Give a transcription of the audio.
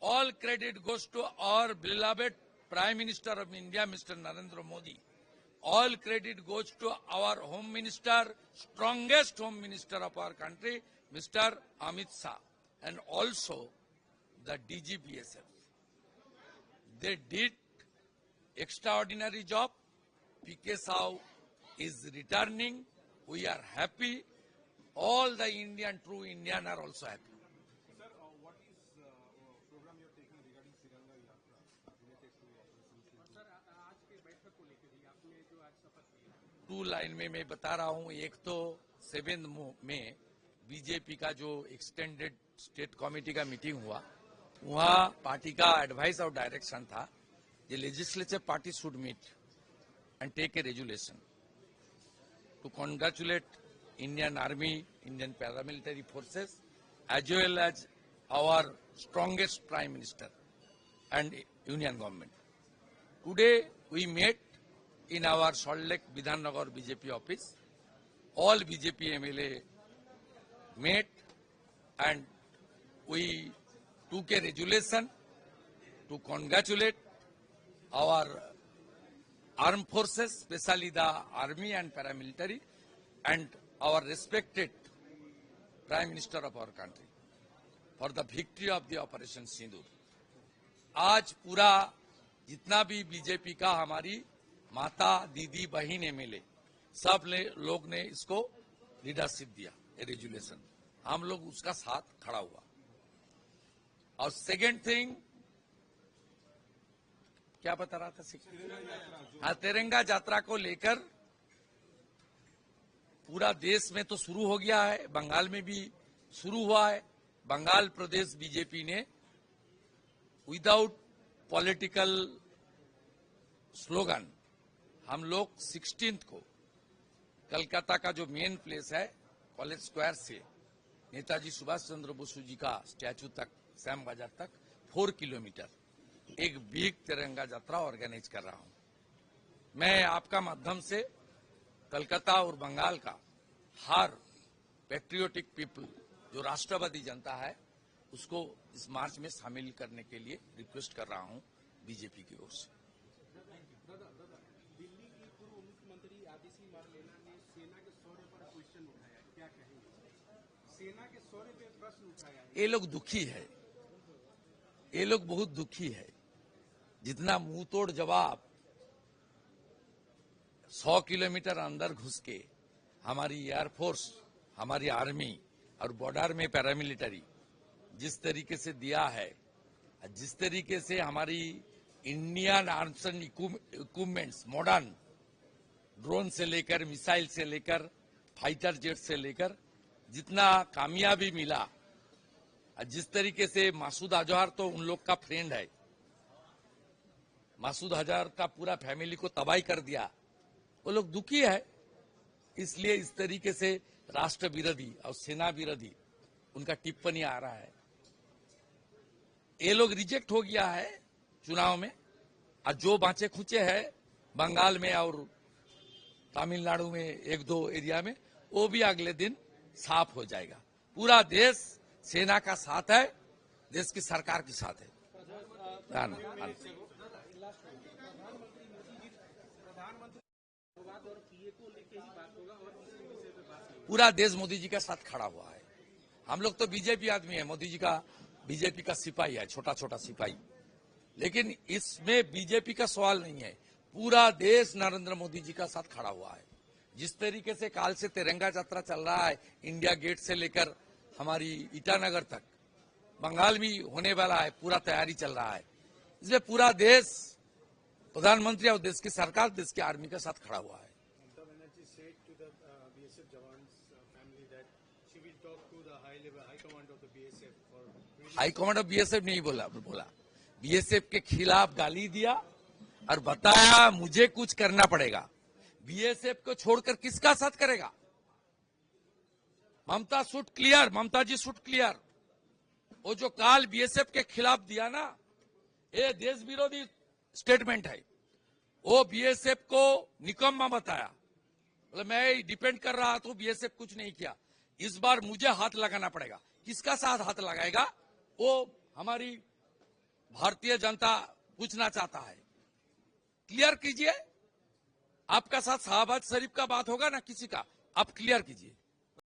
All credit goes to our beloved Prime Minister of India, Mr. Narendra Modi. All credit goes to our Home Minister, strongest Home Minister of our country, Mr. Amit Shah, and also the DGBSF. They did extraordinary job. PK Sahu is returning. We are happy. All the true Indian are also happy. Sir, what is program you are taking regarding Tiranga Yatra related to operation? Sir, आज के बैठक को लेकर आपने जो आज शपथ ली, 2 line में मैं बता रहा हूं। एक तो 7 में बीजेपी का जो एक्सटेंडेड स्टेट कमेटी का मीटिंग हुआ, वहां पार्टी का एडवाइस और डायरेक्शन था, the legislature party should meet and take a resolution to congratulate Indian Army, Indian paramilitary forces, as well as our strongest Prime Minister and Union government. Today we met in our Salt Lake Bidhannagar BJP office. All BJP MLA met and we took a resolution to congratulate our armed forces, especially the army and paramilitary, and our respected Prime Minister of our country for the victory of the Operation Sindoor. आज पूरा जितना भी BJP का हमारी माता, दीदी, बहन MLA सब लोग ने इसको लीडरशिप दिया, रेजुलेशन। हम लोग उसका साथ खड़ा हुआ। और सेकेंड थिंग क्या बता रहा था? हाँ, तिरंगा यात्रा को लेकर पूरा देश में तो शुरू हो गया है, बंगाल में भी शुरू हुआ है। बंगाल प्रदेश बीजेपी ने विदाउट पॉलिटिकल स्लोगन हम लोग 16 को कलकत्ता का जो मेन प्लेस है कॉलेज स्क्वायर से नेताजी सुभाष चंद्र बोस जी का स्टैचू तक, श्याम बाजार तक 4 किलोमीटर एक बिग तिरंगा यात्रा ऑर्गेनाइज कर रहा हूं। मैं आपका माध्यम से कलकत्ता और बंगाल का हर पैट्रियोटिक पीपल जो राष्ट्रवादी जनता है उसको इस मार्च में शामिल करने के लिए रिक्वेस्ट कर रहा हूं बीजेपी की ओर से। दिल्ली की पूर्व मुख्यमंत्री आतिशी मार्लेना ने सेना के शौर्य पर क्वेश्चन उठाया, क्या कहेंगे? सेना के शौर्य पे प्रश्न उठाया। ये लोग दुखी है, ये लोग बहुत दुखी है। जितना मुंह तोड़ जवाब 100 किलोमीटर अंदर घुस के हमारी एयरफोर्स, हमारी आर्मी और बॉर्डर में पैरामिलिटरी जिस तरीके से दिया है, जिस तरीके से हमारी Indian arms and equipments modern drone से लेकर मिसाइल से लेकर फाइटर जेट से लेकर जितना कामयाबी मिला, जिस तरीके से मासूद अजहर तो उन लोग का फ्रेंड है, मासूद अजहर का पूरा फैमिली को तबाही कर दिया, वो लोग दुखी है। इसलिए इस तरीके से राष्ट्र विरोधी और सेना विरोधी उनका टिप्पणी आ रहा है। ये लोग रिजेक्ट हो गया है चुनाव में, और जो बांचे खुचे है बंगाल में और तमिलनाडु में 1-2 एरिया में, वो भी अगले दिन साफ हो जाएगा। पूरा देश सेना का साथ है, देश की सरकार के साथ है। पूरा देश मोदी जी के साथ खड़ा हुआ है। हम लोग तो बीजेपी आदमी है, मोदी जी का बीजेपी का सिपाही है, छोटा छोटा सिपाही। लेकिन इसमें बीजेपी का सवाल नहीं है, पूरा देश नरेंद्र मोदी जी का साथ खड़ा हुआ है। जिस तरीके से काल से तिरंगा यात्रा चल रहा है, इंडिया गेट से लेकर हमारी ईटानगर तक, बंगाल भी होने वाला है, पूरा तैयारी चल रहा है। इसलिए पूरा देश, प्रधानमंत्री और देश की सरकार, देश की आर्मी के साथ खड़ा हुआ है। हाई कमांड ऑफ बीएसएफ नहीं बोला, बीएसएफ के खिलाफ गाली दिया और बताया मुझे कुछ करना पड़ेगा। बीएसएफ को छोड़कर किसका साथ करेगा? ममता शूट क्लियर, ममता जी शूट क्लियर। वो जो काल बीएसएफ के खिलाफ दिया ना, ये देश विरोधी स्टेटमेंट है। वो बीएसएफ को निकम्मा बताया, मतलब मैं डिपेंड कर रहा तो बीएसएफ कुछ नहीं किया। इस बार मुझे हाथ लगाना पड़ेगा। किसका साथ हाथ लगाएगा? वो हमारी भारतीय जनता पूछना चाहता है, क्लियर कीजिए। आपका साथ शाहबाज शरीफ का बात होगा ना किसी का, आप क्लियर कीजिए।